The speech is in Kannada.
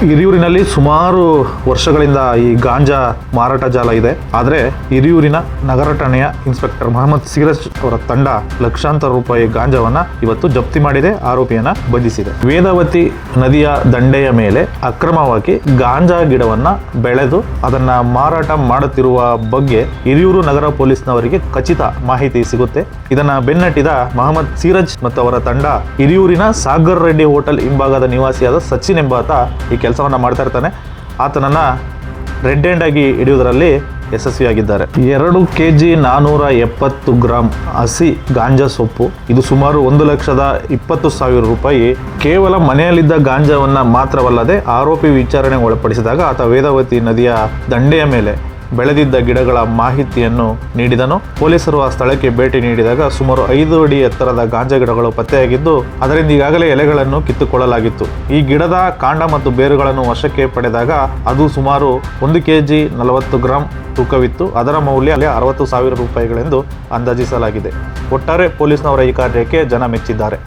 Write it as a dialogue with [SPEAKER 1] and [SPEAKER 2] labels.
[SPEAKER 1] ಹಿರಿಯೂರಿನಲ್ಲಿ ಸುಮಾರು ವರ್ಷಗಳಿಂದ ಈ ಗಾಂಜಾ ಮಾರಾಟ ಜಾಲ ಇದೆ. ಆದರೆ ಹಿರಿಯೂರಿನ ನಗರ ಠಾಣೆಯ ಇನ್ಸ್ಪೆಕ್ಟರ್ ಮೊಹಮ್ಮದ್ ಸಿರಾಜ್ ಅವರ ತಂಡ ಲಕ್ಷಾಂತರ ರೂಪಾಯಿ ಗಾಂಜಾವನ್ನ ಇವತ್ತು ಜಪ್ತಿ ಮಾಡಿದೆ, ಆರೋಪಿಯನ್ನ ಬಂಧಿಸಿದೆ. ವೇದಾವತಿ ನದಿಯ ದಂಡೆಯ ಮೇಲೆ ಅಕ್ರಮವಾಗಿ ಗಾಂಜಾ ಗಿಡವನ್ನ ಬೆಳೆದು ಅದನ್ನ ಮಾರಾಟ ಮಾಡುತ್ತಿರುವ ಬಗ್ಗೆ ಹಿರಿಯೂರು ನಗರ ಪೊಲೀಸ್ನವರಿಗೆ ಖಚಿತ ಮಾಹಿತಿ ಸಿಗುತ್ತೆ. ಇದನ್ನ ಬೆನ್ನಟ್ಟಿದ ಮೊಹಮ್ಮದ್ ಸಿರಾಜ್ ಮತ್ತು ಅವರ ತಂಡ ಹಿರಿಯೂರಿನ ಸಾಗರ್ ರೆಡ್ಡಿ ಹೋಟೆಲ್ ಹಿಂಭಾಗದ ನಿವಾಸಿಯಾದ ಸಚಿನ್ ಎಂಬಾತ ಈ ಕೆಲಸವನ್ನ ಮಾಡ್ತಾ ಇರ್ತಾನೆ. ಆತನನ್ನ ರೆಡ್ ಹ್ಯಾಂಡ್ ಆಗಿ ಹಿಡಿಯುವುದರಲ್ಲಿ ಯಶಸ್ವಿಯಾಗಿದ್ದಾರೆ. 2 kg 470 ಗ್ರಾಂ ಹಸಿ ಗಾಂಜಾ ಸೊಪ್ಪು, ಇದು ಸುಮಾರು 1,20,000 ರೂಪಾಯಿ. ಕೇವಲ ಮನೆಯಲ್ಲಿದ್ದ ಗಾಂಜಾವನ್ನ ಮಾತ್ರವಲ್ಲದೆ ಆರೋಪಿ ವಿಚಾರಣೆಗೆ ಒಳಪಡಿಸಿದಾಗ ಆತ ವೇದಾವತಿ ನದಿಯ ದಂಡೆಯ ಮೇಲೆ ಬೆಳೆದಿದ್ದ ಗಿಡಗಳ ಮಾಹಿತಿಯನ್ನು ನೀಡಿದನು. ಪೊಲೀಸರು ಆ ಸ್ಥಳಕ್ಕೆ ಭೇಟಿ ನೀಡಿದಾಗ ಸುಮಾರು 5 ಅಡಿ ಎತ್ತರದ ಗಾಂಜಾ ಗಿಡಗಳು ಪತ್ತೆಯಾಗಿದ್ದು ಅದರಿಂದ ಈಗಾಗಲೇ ಎಲೆಗಳನ್ನು ಕಿತ್ತುಕೊಳ್ಳಲಾಗಿತ್ತು. ಈ ಗಿಡದ ಕಾಂಡ ಮತ್ತು ಬೇರುಗಳನ್ನು ವಶಕ್ಕೆ ಪಡೆದಾಗ ಅದು ಸುಮಾರು 1 kg 40 ಗ್ರಾಂ ತೂಕವಿತ್ತು. ಅದರ ಮೌಲ್ಯ 60,000 ರೂಪಾಯಿಗಳೆಂದು ಅಂದಾಜಿಸಲಾಗಿದೆ. ಒಟ್ಟಾರೆ ಪೊಲೀಸ್ನವರ ಈ ಕಾರ್ಯಕ್ಕೆ ಜನ ಮೆಚ್ಚಿದ್ದಾರೆ.